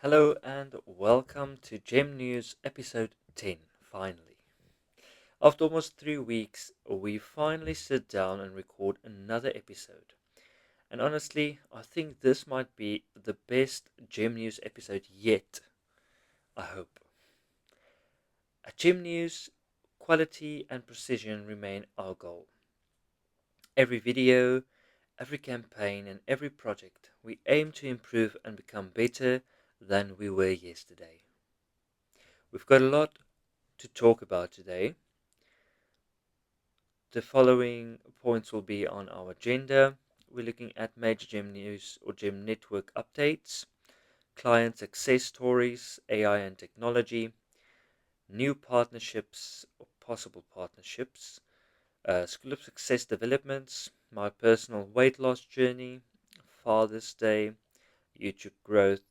Hello and welcome to Gem News episode 10, finally. After almost 3 weeks, we finally sit down and record another episode. And honestly, I think this might be the best Gem News episode yet, I hope. At Gem News, quality and precision remain our goal. Every video, every campaign, and every project, we aim to improve and become better than we were yesterday. We've got a lot to talk about today. The following points will be on our agenda. We're looking at major GEM news or GEM network updates, client success stories, AI and technology, new partnerships or possible partnerships, School of Success developments, my personal weight loss journey, Father's Day, YouTube growth,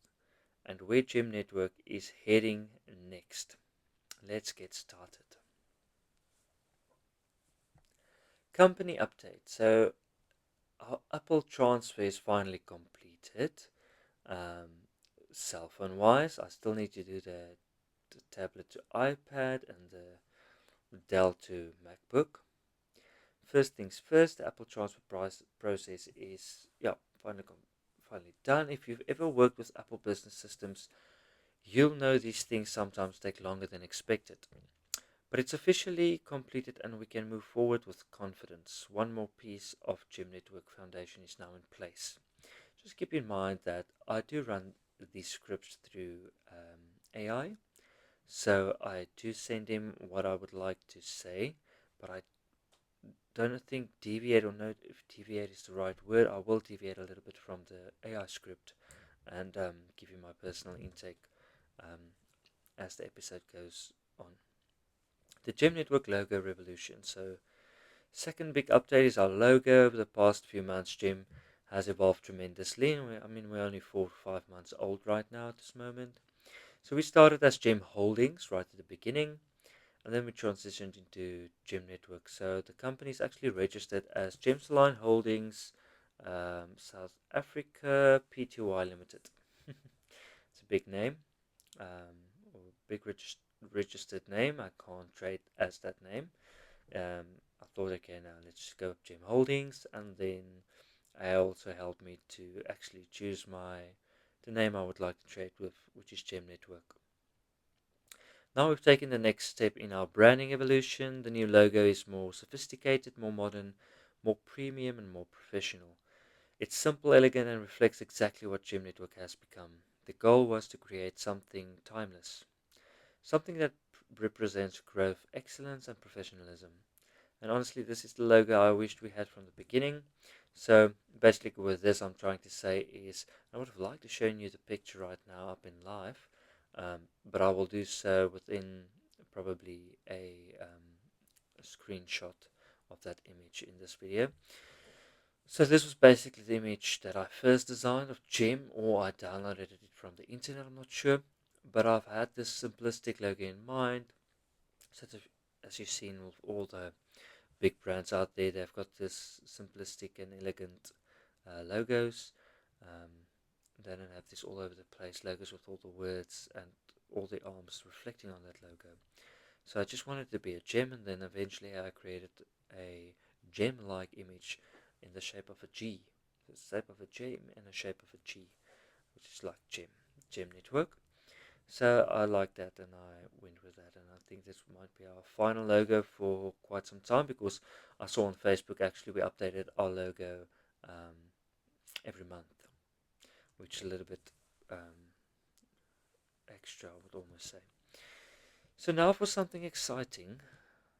and where GEM Network is heading next. Let's get started. Company update. So our Apple transfer is finally completed. Cell phone wise, I still need to do the tablet to iPad and the Dell to MacBook. First things first, the Apple transfer process is finally done. If you've ever worked with Apple business systems, you'll know these things sometimes take longer than expected. But it's officially completed and we can move forward with confidence. One more piece of Gym Network Foundation is now in place. Just keep in mind that I do run these scripts through AI, so I do send him what I would like to say, but I don't think deviate or know if deviate is the right word. I will deviate a little bit from the AI script and give you my personal intake um, as the episode goes on. The Gem Network logo revolution. So, second big update is our logo. Over the past few months, Gem has evolved tremendously. And we're only 4 or 5 months old right now at this moment. So we started as Gem Holdings right at the beginning, and then we transitioned into Gem Network. So the company is actually registered as Gemsalign Holdings, South Africa Pty Limited. It's a big name, or big registered name. I can't trade as that name. I thought, okay, now let's just go with Gem Holdings, and then I also helped me to actually choose the name I would like to trade with, which is Gem Network. Now we've taken the next step in our branding evolution. The new logo is more sophisticated, more modern, more premium, and more professional. It's simple, elegant, and reflects exactly what Gem Network has become. The goal was to create something timeless, something that represents growth, excellence, and professionalism. And honestly, this is the logo I wished we had from the beginning. So basically with this I'm trying to say is I would have liked to show you the picture right now up in live, but I will do so within probably a screenshot of that image in this video. So this was basically the image that I first designed of Gem, or I downloaded it from the internet, I'm not sure. But I've had this simplistic logo in mind. So as you've seen with all the big brands out there, they've got this simplistic and elegant logos. Um, they don't have this all over the place logos with all the words and all the arms reflecting on that logo. So I just wanted to be a gem, and then eventually I created a gem-like image in the shape of a G, the shape of a gem and the shape of a G, which is like gem network. So I like that and I went with that, and I think this might be our final logo for quite some time, because I saw on Facebook actually we updated our logo every month, which is a little bit extra, I would almost say. So now for something exciting.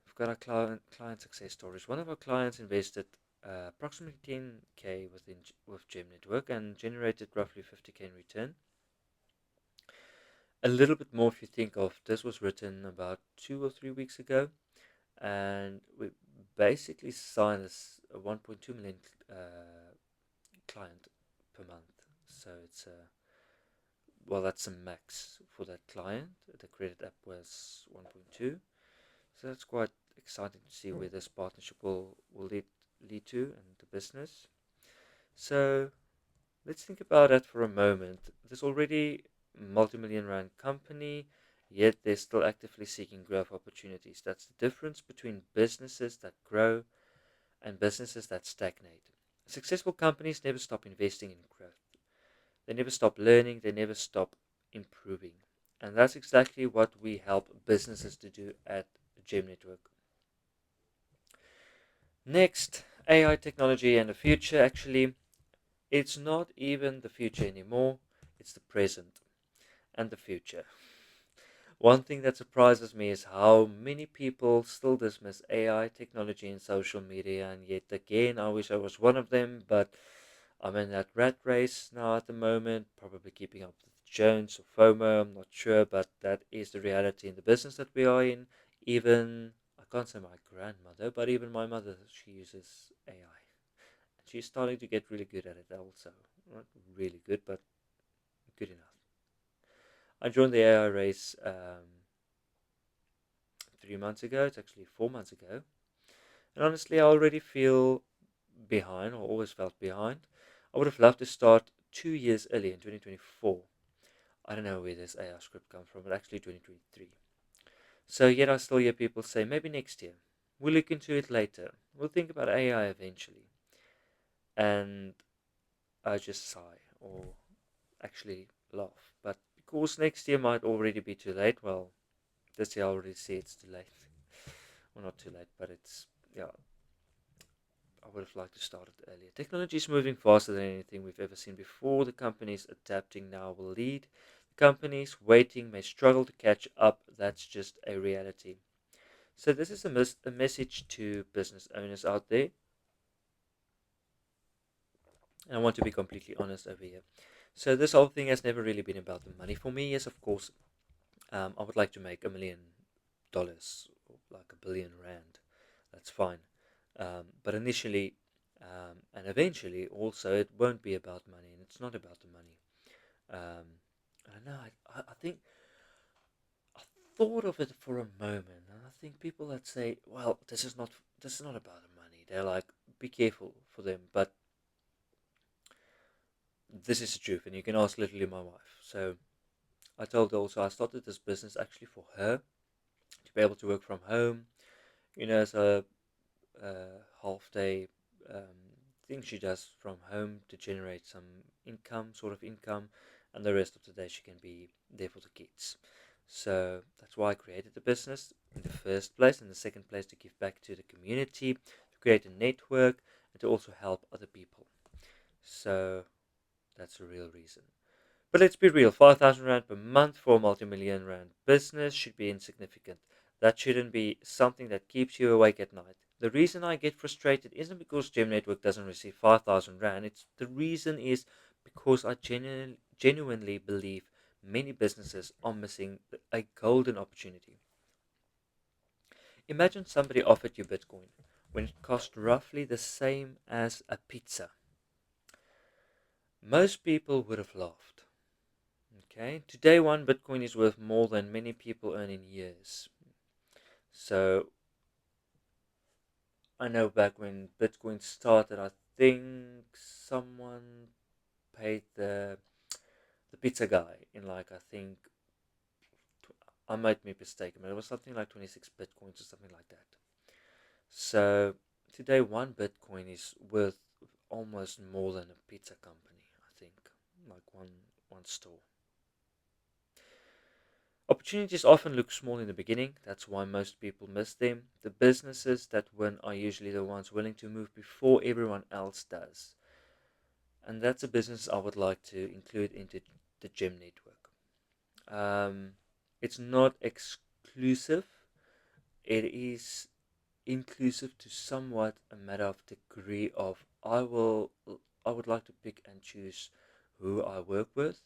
We've got our client success stories. One of our clients invested approximately 10K with Gem Network and generated roughly 50K in return. A little bit more if you think of this was written about 2 or 3 weeks ago, and we basically signed this 1.2 million client per month. So it's that's a max for that client. The credit app was 1.2, so that's quite exciting to see where this partnership will lead to and the business. So let's think about that for a moment. There's already multi-million rand company, yet they're still actively seeking growth opportunities. That's the difference between businesses that grow and businesses that stagnate. Successful companies never stop investing in growth. They never stop learning. They never stop improving. And that's exactly what we help businesses to do at Gem Network. Next, AI technology and the future. Actually, it's not even the future anymore. It's the present and the future. One thing that surprises me is how many people still dismiss AI technology and social media, and yet again, I wish I was one of them, but I'm in that rat race now at the moment, probably keeping up with Jones or FOMO, I'm not sure, but that is the reality in the business that we are in. Even, I can't say my grandmother, but even my mother, she uses AI. And she's starting to get really good at it also. Not really good, but good enough. I joined the AI race 3 months ago. It's actually 4 months ago. And honestly, I already feel behind, or always felt behind. I would have loved to start 2 years early in 2024. I don't know where this AI script comes from, but actually 2023. So yet I still hear people say, maybe next year. We'll look into it later. We'll think about AI eventually. And I just sigh, or actually laugh. But because next year might already be too late, well, this year I already see it's too late. Well, not too late, but it's, yeah, I would have liked to start it earlier. Technology is moving faster than anything we've ever seen before. The companies adapting now will lead. The companies waiting may struggle to catch up. That's just a reality. So this is a message to business owners out there. And I want to be completely honest over here. So this whole thing has never really been about the money for me. Yes, of course, I would like to make $1 million, or like R1 billion. That's fine. But initially, and eventually, also, it won't be about money, and it's not about the money. Um, I don't know. I think I thought of it for a moment, and I think people that say, "Well, this is not about the money," they're like, "Be careful for them." But this is the truth, and you can ask literally my wife. So I told her also I started this business actually for her to be able to work from home. As a half day thing she does from home to generate some income, sort of income, and the rest of the day she can be there for the kids. So that's why I created the business in the first place. In the second place, to give back to the community, to create a network, and to also help other people. So that's the real reason. But let's be real, 5,000 Rand per month for a multi-million Rand business should be insignificant. That shouldn't be something that keeps you awake at night. The reason I get frustrated isn't because Gem Network doesn't receive 5,000 Rand. The reason is because I genuinely believe many businesses are missing a golden opportunity. Imagine somebody offered you Bitcoin when it cost roughly the same as a pizza. Most people would have laughed. Okay, today one Bitcoin is worth more than many people earn in years. So I know back when Bitcoin started, I think someone paid the pizza guy in, like, I think I might be mistaken, but it was something like 26 Bitcoins or something like that. So today one Bitcoin is worth almost more than a pizza company, I think, like one store. Opportunities often look small in the beginning. That's why most people miss them. The businesses that win are usually the ones willing to move before everyone else does. And that's a business I would like to include into the Gem Network. Um, it's not exclusive, it is inclusive to somewhat a matter of degree of I would like to pick and choose who I work with.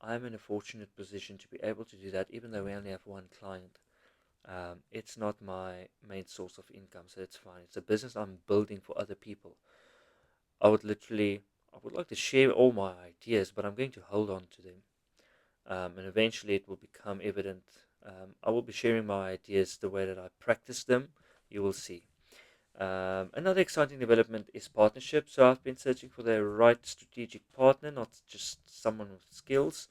I'm in a fortunate position to be able to do that, even though we only have one client. It's not my main source of income, so it's fine. It's a business I'm building for other people. I would like to share all my ideas, but I'm going to hold on to them. And eventually it will become evident. I will be sharing my ideas the way that I practice them. You will see. Another exciting development is partnership. So I've been searching for the right strategic partner, not just someone with skills.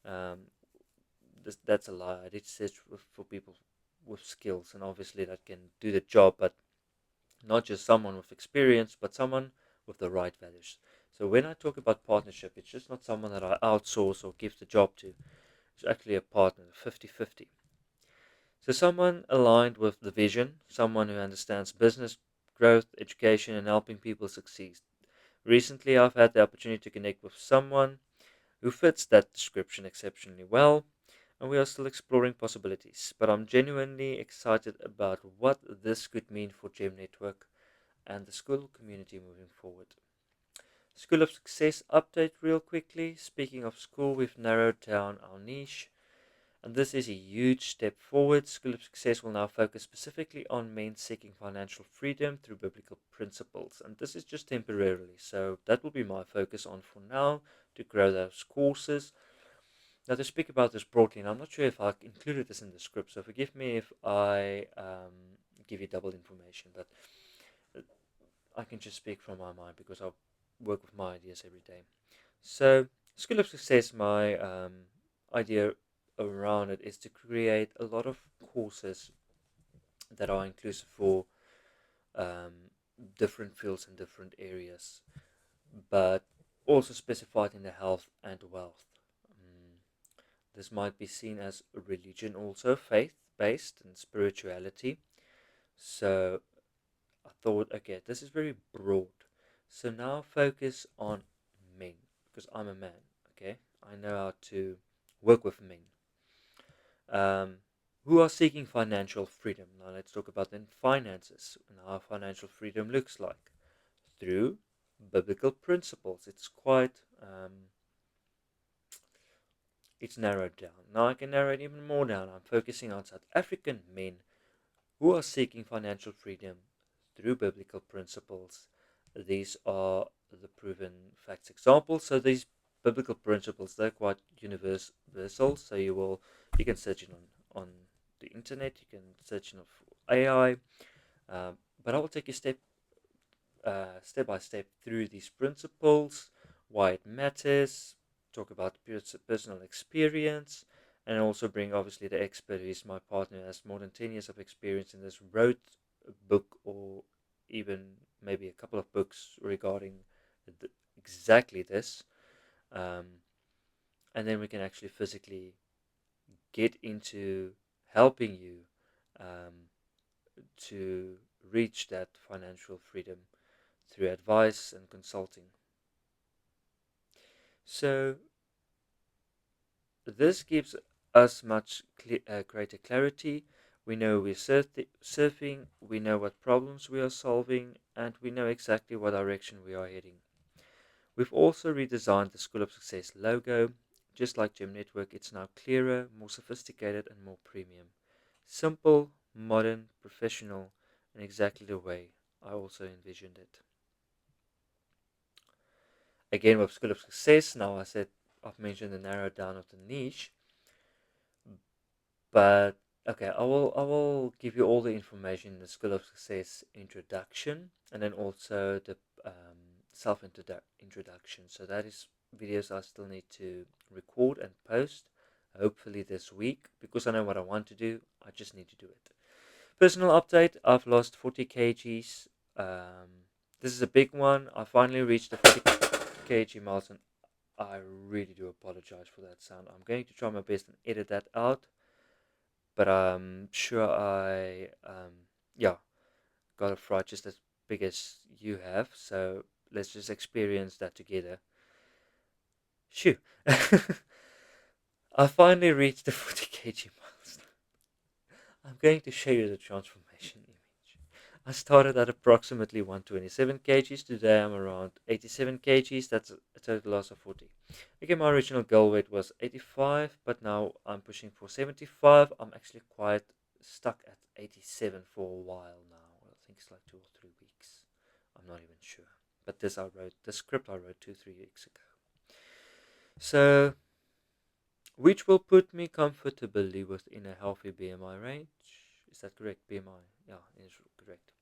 Um, that's a lie. I did search for people with skills, and obviously that can do the job, but not just someone with experience, but someone with the right values. So when I talk about partnership, it's just not someone that I outsource or give the job to. It's actually a partner, 50-50. So someone aligned with the vision, someone who understands business, growth, education, and helping people succeed. Recently, I've had the opportunity to connect with someone who fits that description exceptionally well, and we are still exploring possibilities. But I'm genuinely excited about what this could mean for Gem Network and the school community moving forward. School of Success update real quickly. Speaking of school, we've narrowed down our niche, and this is a huge step forward. School of Success will now focus specifically on men seeking financial freedom through biblical principles, and this is just temporarily. So that will be my focus on for now, to grow those courses. Now, to speak about this broadly, and I'm not sure if I included this in the script, so forgive me if I give you double information, but I can just speak from my mind because I work with my ideas every day. So, School of Success, my idea around it is to create a lot of courses that are inclusive for um, different fields and different areas, but also specified in the health and wealth. Mm, this might be seen as a religion, also faith based and spirituality. So, I thought, okay, this is very broad. So now focus on men because I'm a man. Okay, I know how to work with men um, who are seeking financial freedom. Now let's talk about then finances and how financial freedom looks like through biblical principles. It's narrowed down. Now I can narrow it even more down. I'm focusing on South African men who are seeking financial freedom through biblical principles. These are the proven facts examples. So these biblical principles, they're quite universal. So you can search it on the internet, you can search it for AI, but I will take you step by step through these principles, why it matters, talk about personal experience, and also bring obviously the expert who is my partner, has more than 10 years of experience in this, wrote a book or even maybe a couple of books regarding exactly this. Um, and then we can actually physically get into helping you um, to reach that financial freedom through advice and consulting. So this gives us much greater clarity. We know we're surfing, we know what problems we are solving, and we know exactly what direction we are heading. We've also redesigned the School of Success logo. Just like Gem Network, it's now clearer, more sophisticated, and more premium. Simple, modern, professional, and exactly the way I also envisioned it. Again, with School of Success, now I've mentioned the narrow down of the niche, but okay, I will give you all the information in the School of Success introduction, and then also the self introduction. So that is videos I still need to record and post, hopefully this week, because I know what I want to do. I just need to do it. Personal update: I've lost 40 kgs. This is a big one. I finally reached the 40 kg milestone. I really do apologize for that sound. I'm going to try my best and edit that out, but I'm sure yeah, got a fright just as big as you have. So let's just experience that together. Shoo! I finally reached the 40 kg milestone. I'm going to show you the transformation image. I started at approximately 127 kgs. Today I'm around 87 kgs. That's a total loss of 40. Again, my original goal weight was 85, but now I'm pushing for 75. I'm actually quite stuck at 87 for a while now. I think it's like 2 or 3 weeks. I'm not even sure. But this script I wrote 2-3 weeks ago. So, which will put me comfortably within a healthy BMI range. Is that correct? BMI? Yeah, it is correct.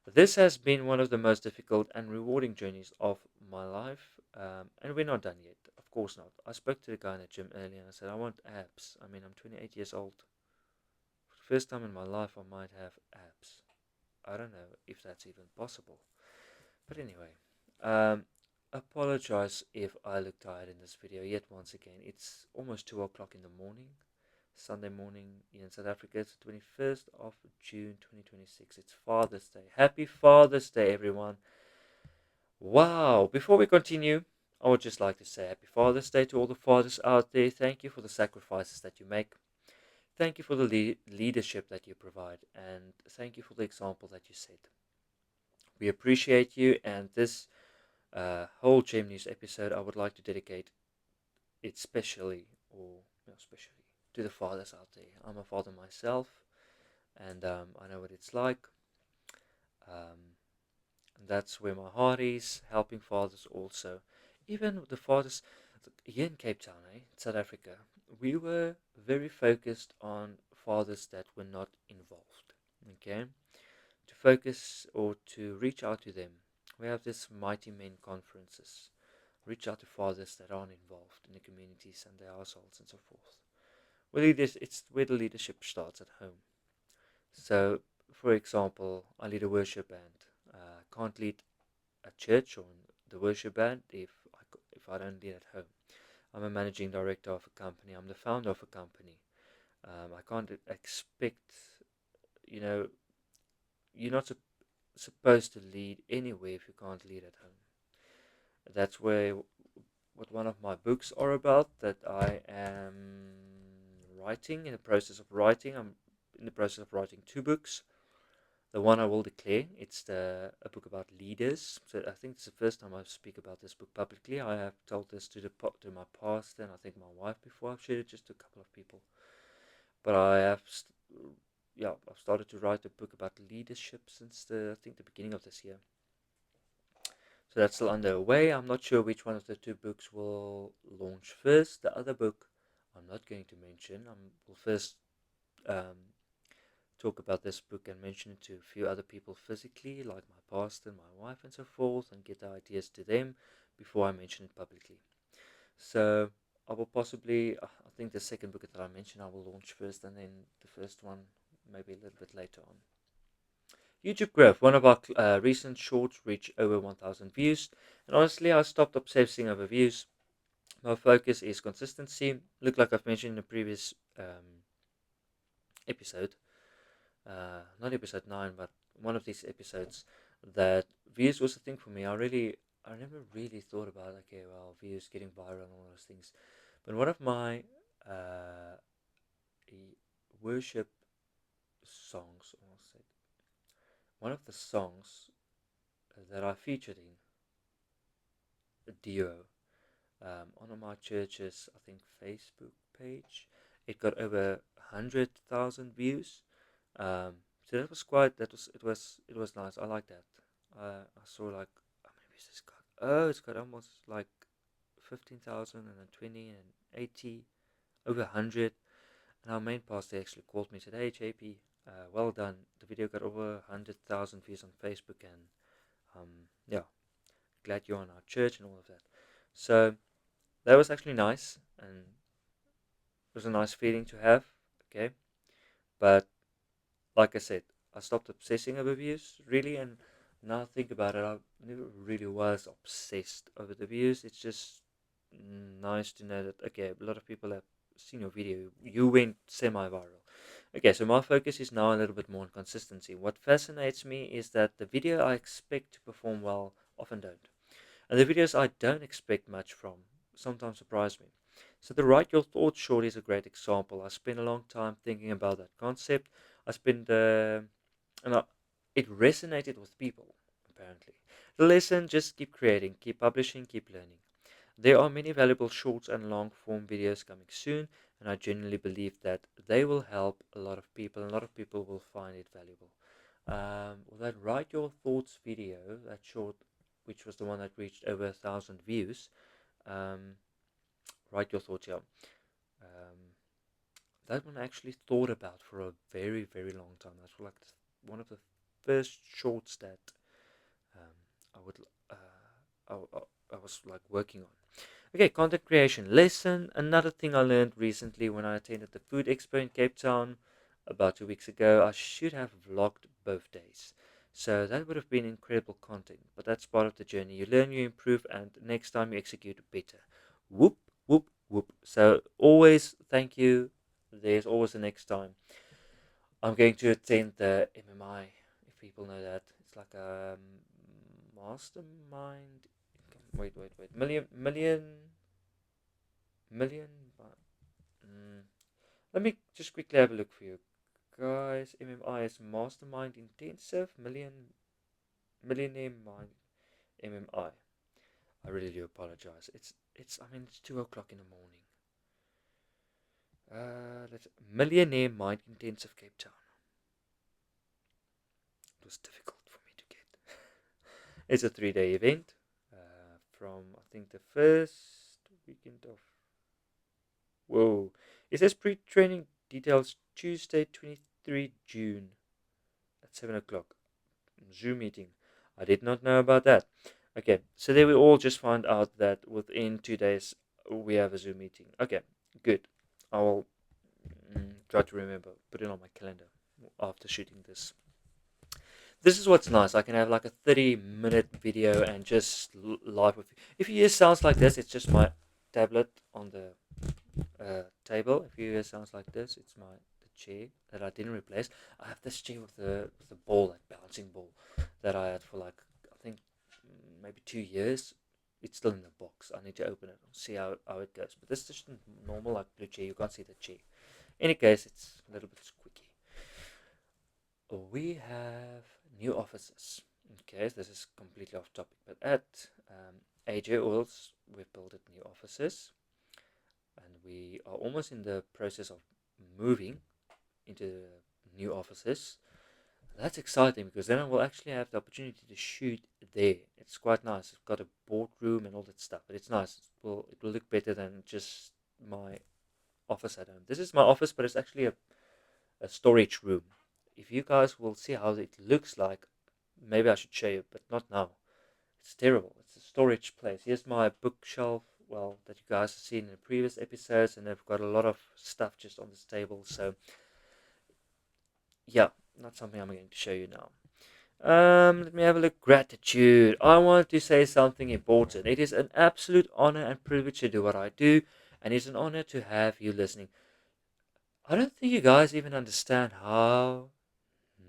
This has been one of the most difficult and rewarding journeys of my life, and we're not done yet. Of course not. I spoke to the guy in the gym earlier and I said, I want abs. I mean, I'm 28 years old. For the first time in my life, I might have abs. I don't know if that's even possible. But anyway, apologize if I look tired in this video yet once again. It's almost 2 o'clock in the morning, Sunday morning here in South Africa. It's the 21st of June 2026. It's Father's Day. Happy Father's Day, everyone. Wow. Before we continue, I would just like to say Happy Father's Day to all the fathers out there. Thank you for the sacrifices that you make. Thank you for the leadership that you provide. And thank you for the example that you set. We appreciate you, and this whole Gem News episode I would like to dedicate it specially, or especially, to the fathers out there. I'm a father myself, and I know what it's like. And that's where my heart is, helping fathers also. Even the fathers here in Cape Town, South Africa, we were very focused on fathers that were not involved. Okay, to focus or to reach out to them. We have this Mighty Men conferences. Reach out to fathers that aren't involved in the communities and their households and so forth. It's where the leadership starts at home. So, for example, I lead a worship band. Can't lead a church or the worship band if I don't lead at home. I'm a managing director of a company. I'm the founder of a company. I can't expect, you're not supposed to lead anywhere if you can't lead at home. That's what one of my books are about, that I am writing, in the process of writing. I'm in the process of writing 2 books. The one I will declare, it's a book about leaders. So I think it's the first time I speak about this book publicly. I have told this to my pastor and I think my wife before. I've shared it just to a couple of people. But I've started to write a book about leadership since I think the beginning of this year. So that's still underway. I'm not sure which one of the 2 books will launch first. The other book I'm not going to mention. I will first talk about this book and mention it to a few other people physically, like my pastor, my wife, and so forth, and get the ideas to them before I mention it publicly. So I will possibly, I think the second book that I mentioned, I will launch first, and then the first one maybe a little bit later on. YouTube growth. One of our recent shorts reached over 1,000 views, and honestly, I stopped obsessing over views. My focus is consistency. Look, like I've mentioned in the previous episode, not episode 9, but one of these episodes, that views was a thing for me. I never really thought about, okay, well, views, getting viral and all those things. But one of my worship songs, one of the songs that I featured in a duo on my church's, I think, Facebook page, it got over 100,000 views. So it was nice. I like that. I saw like, how many views it's got? Oh, it's got almost like 15,000 and then 20 and 80, over 100. And our main pastor actually called me today, JP, well done. The video got over 100,000 views on Facebook, and glad you're on our church and all of that. So that was actually nice, and it was a nice feeling to have. Okay, but like I said, I stopped obsessing over views, really, and now I think about it, I never really was obsessed over the views. It's just nice to know that, okay, a lot of people have seen your video, you went semi-viral. Okay, so my focus is now a little bit more on consistency. What fascinates me is that the video I expect to perform well often don't. And the videos I don't expect much from sometimes surprise me. So the Write Your Thoughts short is a great example. I spent a long time thinking about that concept. It resonated with people, apparently. The lesson, just keep creating, keep publishing, keep learning. There are many valuable shorts and long form videos coming soon, and I genuinely believe that they will help a lot of people, and a lot of people will find it valuable. That Write Your Thoughts video, that short, which was the one that reached over 1,000 views, Write Your Thoughts, yeah. That one I actually thought about for a very, very long time. That's like one of the first shorts that I was like working on. Okay, content creation lesson. Another thing I learned recently when I attended the Food Expo in Cape Town about 2 weeks ago, I should have vlogged both days. So that would have been incredible content, but that's part of the journey. You learn, you improve, and next time you execute better. Whoop, whoop, whoop. So always thank you. There's always a next time. I'm going to attend the MMI, if people know that. It's like a mastermind. Wait. Million. Mm, Let me just quickly have a look for you guys. MMI is Mastermind Intensive Millionaire Mind MMI. I really do apologize. It's 2 o'clock in the morning. Let's Millionaire Mind Intensive Cape Town. It was difficult for me to get. It's a 3-day event from I think the first weekend of. Whoa! It says pre-training details Tuesday 23 June at 7 o'clock. Zoom meeting. I did not know about that. Okay, so there we all just found out that within 2 days we have a Zoom meeting. Okay, good. I will try to remember, put it on my calendar after shooting this. This is what's nice. I can have like a 30-minute video and just live with you. If you hear sounds like this, it's just my tablet on the table. If you hear sounds like this, it's the chair that I didn't replace. I have this chair with the ball, that bouncing ball that I had for like I think maybe 2 years. It's still in the box. I need to open it and see how it goes. But this is just a normal like blue chair. You can't see the chair. In any case, it's a little bit squeaky. We have new offices. Okay, this is completely off topic, but at AJ Oils, we've built new offices, and we are almost in the process of moving into new offices. That's exciting because then I will actually have the opportunity to shoot there. It's quite nice. It's got a boardroom and all that stuff, but it's nice. It will look better than just my office at home. This is my office, but it's actually a storage room. If you guys will see how it looks like, maybe I should show you, but not now. It's terrible. It's a storage place. Here's my bookshelf, well, that you guys have seen in the previous episodes, and I've got a lot of stuff just on this table. So, yeah, not something I'm going to show you now. Let me have a look. Gratitude. I want to say something important. It is an absolute honor and privilege to do what I do, and it's an honor to have you listening. I don't think you guys even understand how.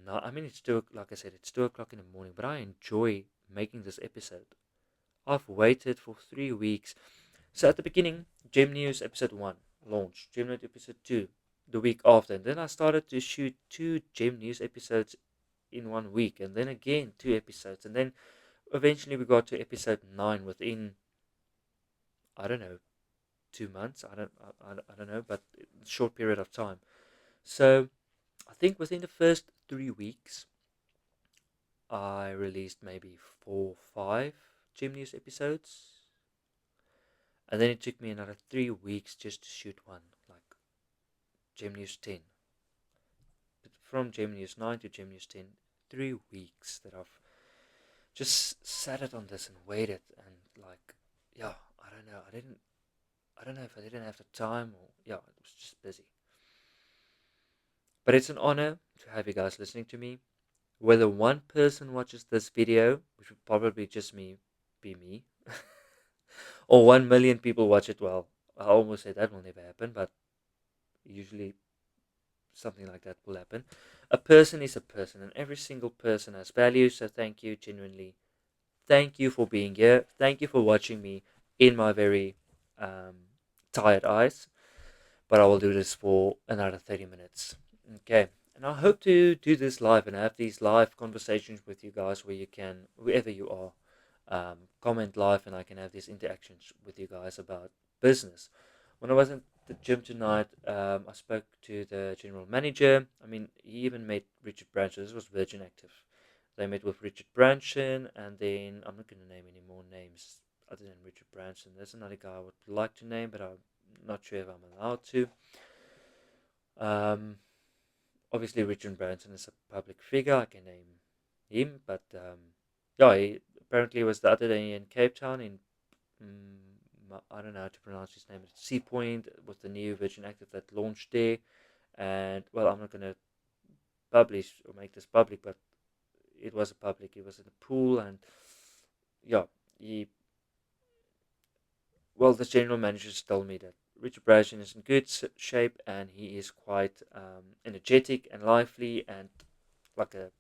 No, I mean it's like I said, it's 2 o'clock in the morning, but I enjoy making this episode. I've waited for 3 weeks. So at the beginning, Gem News episode 1 launched, Gem News episode 2 the week after, and then I started to shoot 2 Gem News episodes in 1 week, and then again 2 episodes, and then eventually we got to episode 9 within, I don't know, 2 months. I don't know, but a short period of time. So I think within the first 3 weeks, I released maybe 4 or 5 Gem News episodes, and then it took me another 3 weeks just to shoot one, like Gem News 10. But from Gem News 9 to Gem News 10, 3 weeks that I've just sat it on this and waited, and like, yeah, I don't know. I don't know if I didn't have the time or yeah, it was just busy. But it's an honor to have you guys listening to me. Whether one person watches this video, which would probably just be me, or 1 million people watch it, well, I almost say that will never happen, but usually something like that will happen. A person is a person, and every single person has value. So thank you, genuinely. Thank you for being here. Thank you for watching me in my very tired eyes. But I will do this for another 30 minutes. Okay. And I hope to do this live and have these live conversations with you guys where you can, wherever you are, comment live and I can have these interactions with you guys about business. When I was at the gym tonight, I spoke to the general manager. I mean, he even met Richard Branson. This was Virgin Active. They met with Richard Branson, and then I'm not going to name any more names other than Richard Branson. There's another guy I would like to name, but I'm not sure if I'm allowed to. Obviously, Richard Branson is a public figure. I can name him, but yeah, he apparently was the other day in Cape Town in I don't know how to pronounce his name. It's C Point with the new Virgin Active that launched there. And well, I'm not gonna publish or make this public, but it was a public. It was in a pool, and yeah, he well, the general manager told me that Richard Branson is in good shape, and he is quite energetic and lively, and like a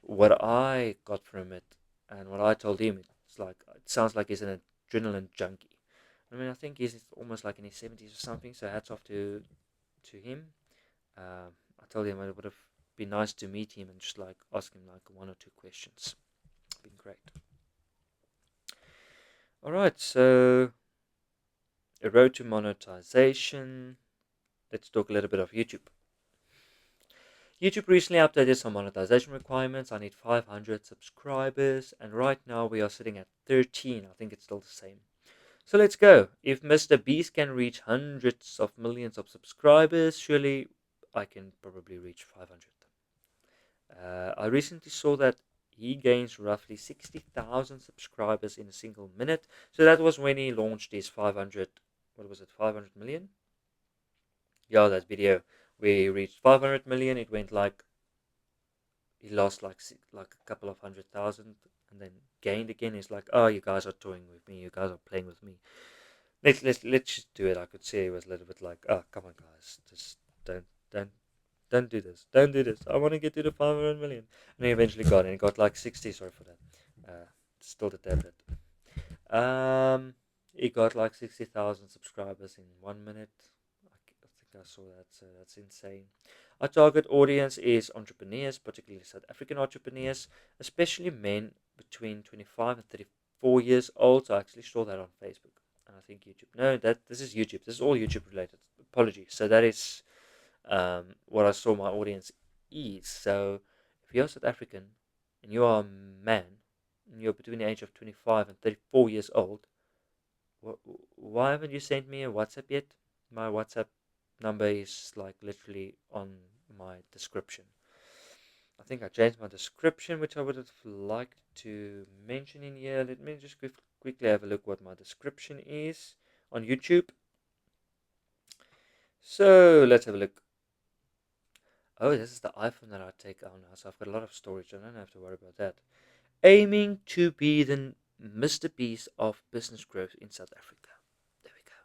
what I got from it and what I told him, it's like it sounds like he's an adrenaline junkie. I mean, I think he's almost like in his 70s or something. So hats off to him. I told him it would have been nice to meet him and just like ask him like one or two questions. Been great. All right, so a road to monetization. Let's talk a little bit of YouTube. YouTube recently updated some monetization requirements. I need 500 subscribers, and right now we are sitting at 13. I think it's still the same. So let's go. If Mr. Beast can reach hundreds of millions of subscribers, surely I can probably reach 500. I recently saw that he gains roughly 60,000 subscribers in a single minute. So that was when he launched his 500, what was it, 500 million? Yeah, that video where he reached 500 million. It went like, he lost like a couple of 100,000 and then gained again. It's like, oh, you guys are toying with me. You guys are playing with me. Let's just do it. I could see it was a little bit like, oh, come on, guys, just don't do this. Don't do this. I want to get to the 500 million. And he eventually got it. And he got like 60. Sorry for that. Still the tablet. He got like 60,000 subscribers in 1 minute. I think I saw that. So that's insane. Our target audience is entrepreneurs, particularly South African entrepreneurs, especially men between 25 and 34 years old. So I actually saw that on Facebook. And I think YouTube. No, this is YouTube. This is all YouTube related. Apologies. So that is what I saw my audience is. So if you're South African and you are a man and you're between the age of 25 and 34 years old, why haven't you sent me a WhatsApp yet? My WhatsApp number is like literally on my description. I think I changed my description, which I would have liked to mention in here. Let me just quickly have a look what my description is on YouTube. So let's have a look. Oh, this is the iPhone that I take out now, so I've got a lot of storage. I don't have to worry about that. Aiming to be the Mr. Beast of business growth in South Africa. There we go.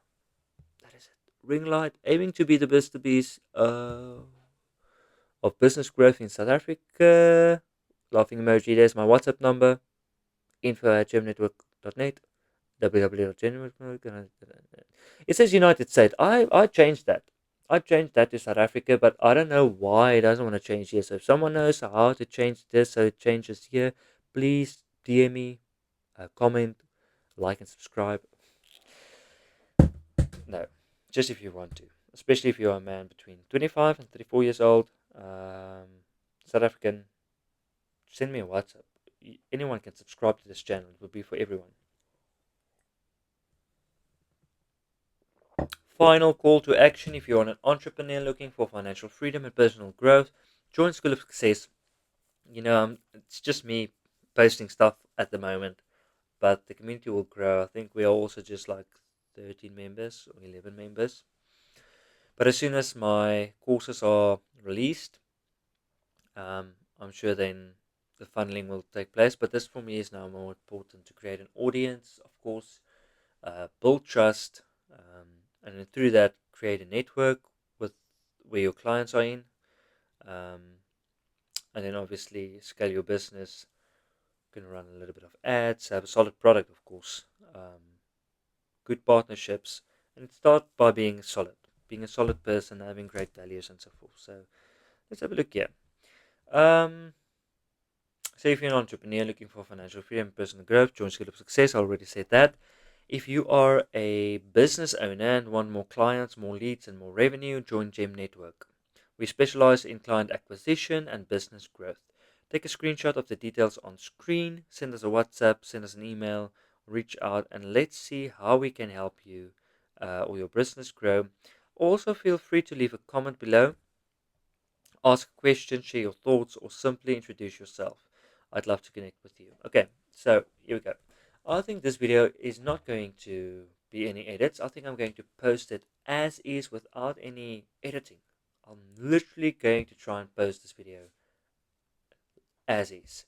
That is it. Ring light. Aiming to be the Mr. Beast of business growth in South Africa. Laughing emoji. There's my WhatsApp number. info@gemnetwork.net. www.gemnetwork.net. It says United States. I changed that. I changed that to South Africa, but I don't know why it doesn't want to change here. So if someone knows how to change this so it changes here, please DM me, comment, like, and subscribe. No, just if you want to, especially if you're a man between 25 and 34 years old, South African, send me a WhatsApp. Anyone can subscribe to this channel. It will be for everyone. Final call to action: if you're an entrepreneur looking for financial freedom and personal growth, join Skool of Success. It's just me posting stuff at the moment, but the community will grow. I think we are also just like 13 members or 11 members. But as soon as my courses are released, I'm sure then the funneling will take place. But this for me is now more important, to create an audience, of course, build trust, and then through that create a network with where your clients are in, and then obviously scale your business. You can run a little bit of ads, have a solid product, of course, good partnerships, and start by being a solid person, having great values and so forth. So let's have a look here. So if you're an entrepreneur looking for financial freedom and personal growth, join Skool of Success. I already said that. If you are a business owner and want more clients, more leads, and more revenue, join Gem Network. We specialize in client acquisition and business growth. Take a screenshot of the details on screen, send us a WhatsApp, send us an email, reach out, and let's see how we can help you or your business grow. Also, feel free to leave a comment below, ask a question, share your thoughts, or simply introduce yourself. I'd love to connect with you. Okay, so here we go. I think this video is not going to be any edits. I think I'm going to post it as is without any editing. I'm literally going to try and post this video as is,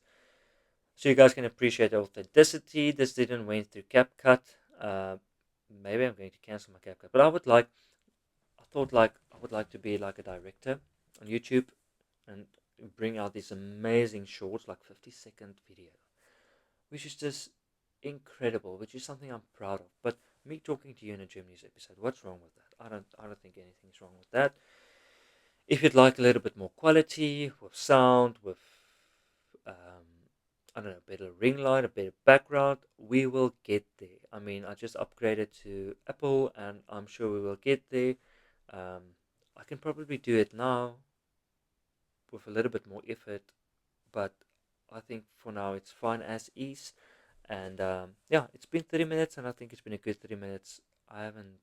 so you guys can appreciate the authenticity. This didn't went through CapCut. Maybe I'm going to cancel my CapCut, but I would like to be like a director on YouTube and bring out these amazing shorts, like 50-second video, which is just incredible, which is something I'm proud of. But me talking to you in a gym news episode, what's wrong with that? I don't think anything's wrong with that. If you'd like a little bit more quality with sound, with I don't know, better ring light, a better background, we will get there. I mean, I just upgraded to Apple, and I'm sure we will get there. I can probably do it now with a little bit more effort, but I think for now it's fine as is. And yeah, it's been 30 minutes, and I think it's been a good 30 minutes. I haven't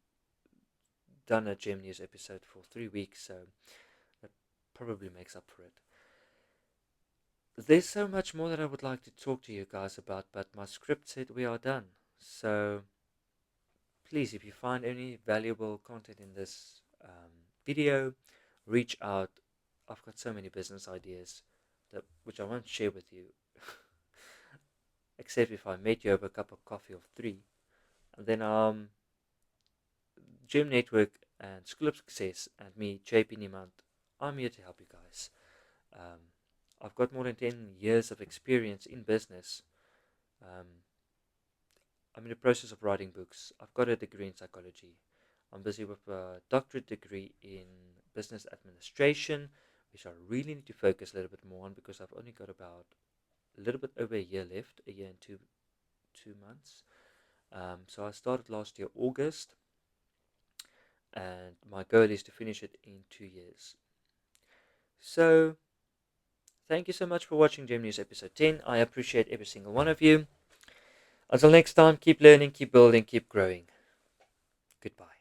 done a gym news episode for 3 weeks, so that probably makes up for it. There's so much more that I would like to talk to you guys about, but my script said we are done. So please, if you find any valuable content in this video, reach out. I've got so many business ideas which I won't share with you, except if I met you over a cup of coffee or three. And then Gym Network and Skool of Success and me, JP Niemand, I'm here to help you guys. I've got more than 10 years of experience in business. I'm in the process of writing books. I've got a degree in psychology. I'm busy with a doctorate degree in business administration, which I really need to focus a little bit more on because I've only got about a little bit over a year left, a year and two months. So I started last year, August, and my goal is to finish it in 2 years. So thank you so much for watching Gym News episode 10. I appreciate every single one of you. Until next time, keep learning, keep building, keep growing. Goodbye.